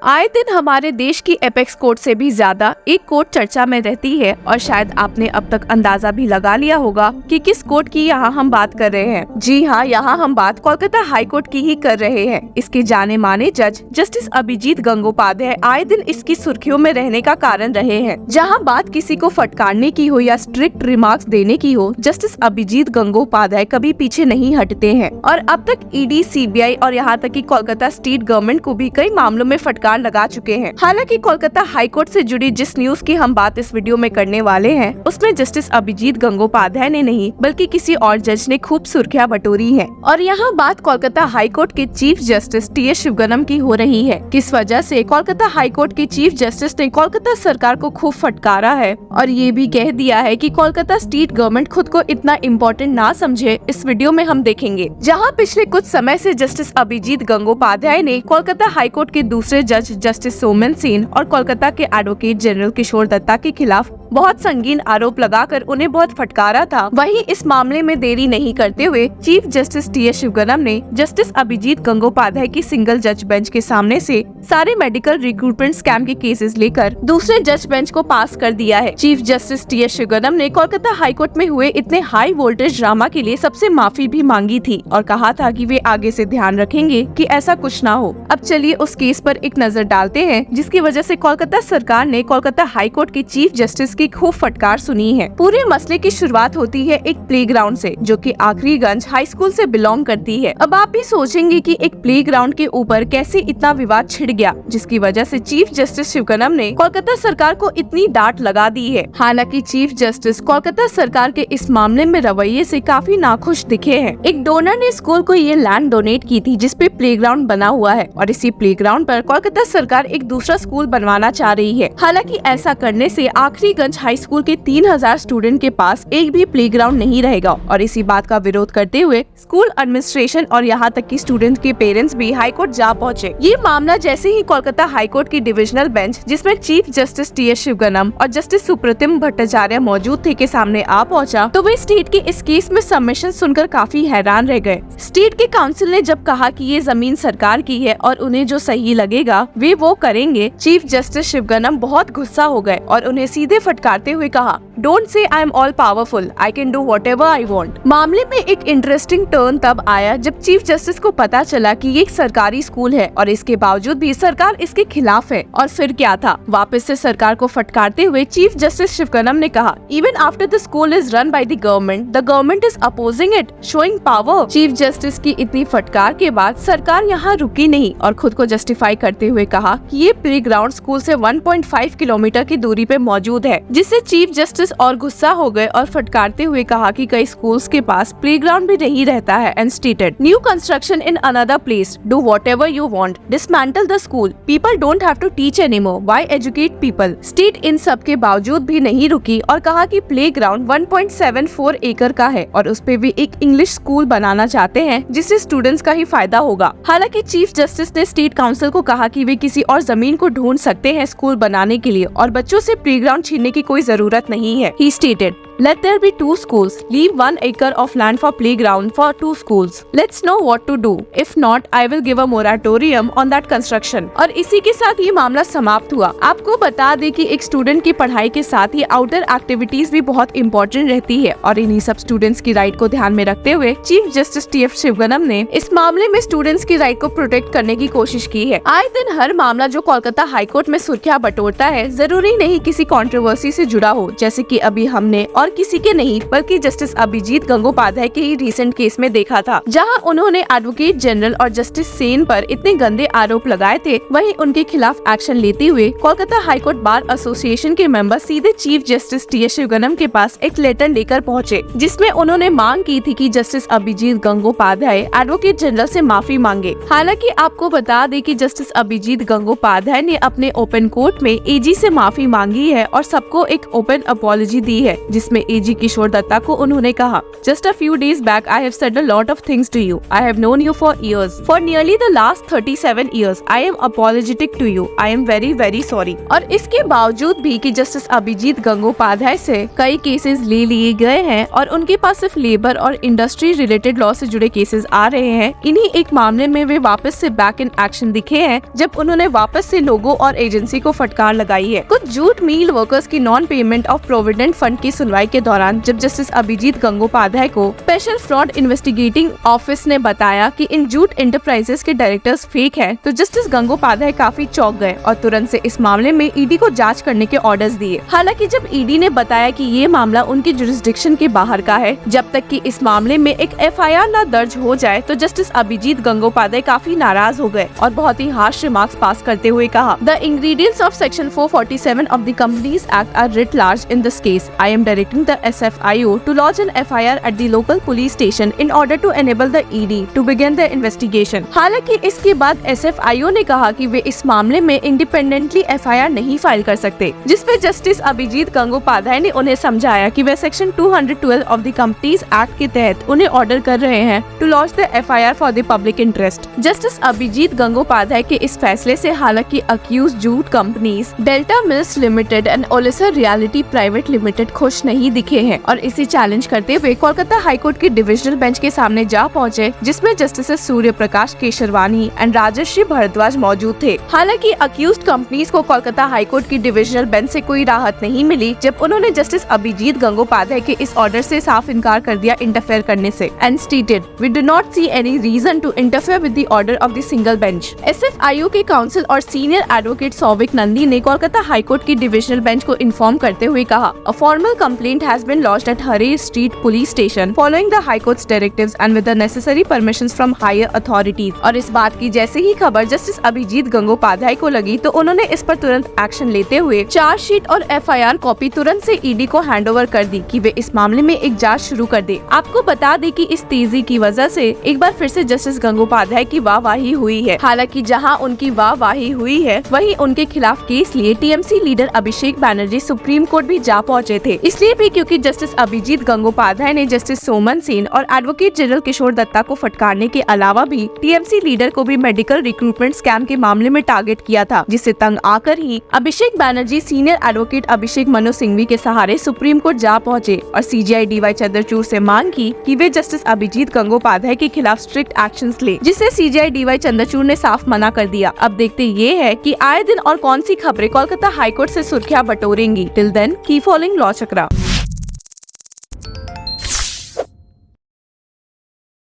आए दिन हमारे देश की एपेक्स कोर्ट से भी ज्यादा एक कोर्ट चर्चा में रहती है और शायद आपने अब तक अंदाजा भी लगा लिया होगा कि किस कोर्ट की यहाँ हम बात कर रहे हैं। जी हाँ, यहाँ हम बात कोलकाता हाई कोर्ट की ही कर रहे हैं। इसके जाने माने जज जस्टिस अभिजीत गंगोपाध्याय आए दिन इसकी सुर्खियों में रहने का कारण रहे हैं। जहाँ बात किसी को फटकारने की हो या स्ट्रिक्ट रिमार्क्स देने की हो, जस्टिस अभिजीत गंगोपाध्याय कभी पीछे नहीं हटते हैं और अब तक ईडी, सीबीआई और यहाँ तक कि कोलकाता स्टेट गवर्नमेंट को भी कई मामलों में फटकार लगा चुके हैं। हालांकि कोलकाता हाई कोर्ट से जुड़ी जिस न्यूज की हम बात इस वीडियो में करने वाले हैं, उसमें जस्टिस अभिजीत गंगोपाध्याय ने नहीं बल्कि किसी और जज ने खूब सुर्खियां बटोरी है। और यहाँ बात कोलकाता हाई कोर्ट के चीफ जस्टिस टी एस शिवगनम की हो रही है। किस वजह से कोलकाता हाई कोर्ट के चीफ जस्टिस ने कोलकाता सरकार को खूब फटकारा है और ये भी कह दिया है कि कोलकाता स्टेट गवर्नमेंट खुद को इतना इम्पोर्टेंट ना समझे, इस वीडियो में हम देखेंगे। जहाँ पिछले कुछ समय से जस्टिस अभिजीत गंगोपाध्याय ने कोलकाता हाई कोर्ट के दूसरे जज जस्टिस सोमेन सेन और कोलकाता के एडवोकेट जनरल किशोर दत्ता के खिलाफ बहुत संगीन आरोप लगाकर उन्हें बहुत फटकारा था, वहीं इस मामले में देरी नहीं करते हुए चीफ जस्टिस टी एस शिवगनम ने जस्टिस अभिजीत गंगोपाध्याय की सिंगल जज बेंच के सामने से सारे मेडिकल रिक्रूटमेंट स्कैम के केसेस लेकर दूसरे जज बेंच को पास कर दिया है। चीफ जस्टिस टी एस शिवगनम ने कोलकाता हाईकोर्ट में हुए इतने हाई वोल्टेज ड्रामा के लिए सबसे माफी भी मांगी थी और कहा था कि वे आगे से ध्यान रखेंगे कि ऐसा कुछ ना हो। अब चलिए उस केस पर एक नजर डालते हैं जिसकी वजह से कोलकाता सरकार ने कोलकाता हाईकोर्ट के चीफ जस्टिस की खूब फटकार सुनी है। पूरे मसले की शुरुआत होती है एक प्लेग्राउंड से, जो कि आखरीगंज हाई स्कूल से बिलोंग करती है। अब आप भी सोचेंगे कि एक प्लेग्राउंड के ऊपर कैसे इतना विवाद छिड़ गया, जिसकी वजह से चीफ जस्टिस शिवगनम ने कोलकाता सरकार को इतनी डांट लगा दी है। हालांकि चीफ जस्टिस कोलकाता सरकार के इस मामले में रवैये से काफी नाखुश दिखे हैं। एक डोनर ने स्कूल को ये लैंड डोनेट की थी जिसपे प्लेग्राउंड बना हुआ है और इसी प्लेग्राउंड पर कोलकाता सरकार एक दूसरा स्कूल बनवाना चाह रही है। हालांकि ऐसा करने से आखरीगंज हाई स्कूल के 3000 स्टूडेंट के पास एक भी प्लेग्राउंड नहीं रहेगा और इसी बात का विरोध करते हुए स्कूल एडमिनिस्ट्रेशन और यहाँ तक कि स्टूडेंट के पेरेंट्स भी हाईकोर्ट जा पहुँचे। ये मामला जैसे ही कोलकाता हाईकोर्ट की डिविजनल बेंच, जिसमें चीफ जस्टिस टी एस शिवगनम और जस्टिस सुप्रतिम भट्टाचार्य मौजूद थे, के सामने आ पहुँचा तो वे स्टेट के इस केस में सबमिशन सुनकर काफी हैरान रह गए। स्टेट के काउंसिल ने जब कहा कि ये जमीन सरकार की है और उन्हें जो सही लगेगा वे वो करेंगे, चीफ जस्टिस शिवगनम बहुत गुस्सा हो गए और उन्हें सीधे फटकारते हुए कहा, don't say I am all powerful, I can do whatever I want. मामले में एक इंटरेस्टिंग टर्न तब आया जब चीफ जस्टिस को पता चला कि ये एक सरकारी स्कूल है और इसके बावजूद भी सरकार इसके खिलाफ है। और फिर क्या था, वापस से सरकार को फटकारते हुए चीफ जस्टिस शिवगनम ने कहा, even after the school is run by the government is opposing it, showing power. Chief justice की इतनी फटकार के बाद सरकार यहाँ रुकी नहीं और खुद को जस्टिफाई करते हुए कहा कि ये प्लेग्राउंड स्कूल से 1.5 किलोमीटर की दूरी पे मौजूद है, जिससे चीफ जस्टिस और गुस्सा हो गए और फटकारते हुए कहा कि कई स्कूल्स के पास प्लेग्राउंड भी नहीं रहता है and stated, new construction in another place, do whatever you want, dismantle the school, people don't have to teach anymore, why educate people. State इन सब के बावजूद भी नहीं रुकी और कहा कि प्लेग्राउंड 1.74 एकड़ का है और उस पे भी एक इंग्लिश स्कूल बनाना चाहते हैं जिससे स्टूडेंट्स का ही फायदा होगा। हालांकि चीफ जस्टिस ने स्टेट काउंसिल को कहा कि वे किसी और जमीन को ढूंढ सकते हैं स्कूल बनाने के लिए और बच्चों से प्लेग्राउंड छीनने की कोई जरूरत नहीं है। He stated, let there be 2 schools. Leave 1 acre of land for playground for 2 schools. Let's know what to do. If not, I will give a moratorium on that construction. और इसी के साथ ये मामला समाप्त हुआ। आपको बता दें कि एक स्टूडेंट की पढ़ाई के साथ ही आउटर एक्टिविटीज भी बहुत इम्पोर्टेंट रहती है और इन्हीं सब स्टूडेंट्स की राइट को ध्यान में रखते हुए चीफ जस्टिस टी एफ शिवगनम ने इस मामले में स्टूडेंट्स की राइट को प्रोटेक्ट करने की कोशिश की है। आए दिन हर मामला जो कोलकाता हाईकोर्ट में सुर्खियां बटोरता है, जरूरी नहीं किसी कंट्रोवर्सी से जुड़ा हो, जैसे कि अभी हमने और किसी के नहीं बल्कि जस्टिस अभिजीत गंगोपाध्याय के ही रिसेंट केस में देखा था, जहां उन्होंने एडवोकेट जनरल और जस्टिस सेन पर इतने गंदे आरोप लगाए थे। वहीं उनके खिलाफ एक्शन लेते हुए कोलकाता हाईकोर्ट बार एसोसिएशन के मेंबर सीधे चीफ जस्टिस टी एस शिवगनम के पास एक लेटर लेकर पहुंचे, जिसमें उन्होंने मांग की थी कि justice Abhijit Gangopadhyay advocate general से माफी मांगे। हालांकि आपको बता दें कि जस्टिस अभिजीत गंगोपाध्याय ने अपने ओपन कोर्ट में एजी से माफी मांगी है और सबको एक ओपन अपॉलजी दी है, जिसमें में एजी किशोर दत्ता को उन्होंने कहा, just a few days back I have said a lot of things to you. I have known you for years, for nearly the last 37 years. I am apologetic to you. I am very very sorry. और इसके बावजूद भी कि justice Abhijit Gangopadhyay से कई cases ले लिए गए हैं और उनके पास सिर्फ लेबर और इंडस्ट्री रिलेटेड लॉ से जुड़े केसेस आ रहे हैं, इन्हीं एक मामले में वे वापस से बैक इन एक्शन दिखे हैं जब उन्होंने वापस से लोगों और एजेंसी को फटकार लगाई है. कुछ जूट मिल वर्कर्स की non payment of provident fund की सुनवाई के दौरान जब जस्टिस अभिजीत गंगोपाध्याय को स्पेशल फ्रॉड इन्वेस्टिगेटिंग ऑफिस ने बताया कि इन जूट एंटरप्राइजेस के डायरेक्टर्स फेक हैं, तो जस्टिस गंगोपाध्याय काफी चौंक गए और तुरंत से इस मामले में ईडी को जांच करने के ऑर्डर्स दिए. हालांकि जब ईडी ने बताया कि ये मामला उनकी जुरिस्डिक्शन के बाहर का है, जब तक कि इस मामले में एक एफआईआर न दर्ज हो जाए, तो जस्टिस अभिजीत गंगोपाध्याय काफी नाराज हो गए और बहुत ही हार्श रिमार्क्स पास करते हुए कहा, the ingredients of section 447 of the companies act are writ large in this case. I am directing the SFIO to lodge an FIR at the local police station in order to enable the ED to begin the investigation. हालांकि इसके बाद SFIO ने कहा कि वे इस मामले में independently FIR नहीं फाइल कर सकते, जिसपे जस्टिस अभिजीत गंगोपाध्याय ने उन्हें समझाया कि वे section 212 of the companies act के तहत उन्हें ऑर्डर कर रहे हैं to launch the FIR for the public interest. Justice Abhijit Gangopadhyay के इस फैसले से हालांकि accused jute companies Delta Mills Limited and ओलिसर रियलिटी प्राइवेट लिमिटेड खुश नहीं दिखे हैं और इसी चैलेंज करते हुए कोलकाता हाईकोर्ट के डिविजनल बेंच के सामने जा पहुंचे, जिसमें जस्टिस सूर्य प्रकाश केशरवानी एंड राजश्री भारद्वाज मौजूद थे. हालांकि अक्यूज्ड कंपनीज को कोलकाता हाईकोर्ट की डिविजनल बेंच से कोई राहत नहीं मिली जब उन्होंने जस्टिस अभिजीत गंगोपाध्याय के इस ऑर्डर से साफ इनकार कर दिया इंटरफेयर करने से, and stated, we do not see any reason to interfere with the order of the single bench. SFIO के काउंसिल और सीनियर एडवोकेट सौविक नंदी ने कोलकाता हाईकोर्ट की डिविजनल बेंच को इन्फॉर्म करते हुए कहा, a formal complaint has been launched at Hare street police station following the high court's directives and with the necessary permissions from higher authorities. और इस बात की जैसे ही खबर जस्टिस अभिजीत गंगोपाध्याय को लगी तो उन्होंने इस पर तुरंत एक्शन लेते हुए चार्जशीट और FIR कॉपी तुरंत से ईडी को हैंडओवर कर दी कि वे इस मामले में एक जांच शुरू कर दे. आपको बता दें कि इस तेजी की वजह से एक बार फिर से जस्टिस गंगोपाध्याय की वाहवाही हुई है. हालांकि जहां उनकी वाहवाही हुई है, वहीं उनके खिलाफ केस लिए TMC लीडर अभिषेक बैनर्जी सुप्रीम कोर्ट भी जा पहुंचे थे. इसलिए भी क्योंकि जस्टिस अभिजीत गंगोपाध्याय ने जस्टिस सोमन सेन और एडवोकेट जनरल किशोर दत्ता को फटकारने के अलावा भी TMC लीडर को भी मेडिकल रिक्रूटमेंट स्कैम के मामले में टारगेट किया था, जिससे तंग आकर ही अभिषेक बैनर्जी सीनियर एडवोकेट अभिषेक मनु सिंघवी के सहारे सुप्रीम कोर्ट जा पहुंचे और CJI DY चंद्रचूड़ से मांग की कि वे जस्टिस अभिजीत गंगोपाध्याय के खिलाफ स्ट्रिक्ट एक्शंस ले, जिसे CJI DY चंद्रचूड़ ने साफ मना कर दिया. अब देखते ये है कि आए दिन और कौन सी खबरें कोलकाता हाईकोर्ट से सुर्खियां बटोरेंगी. Till then keep following law चक्रा.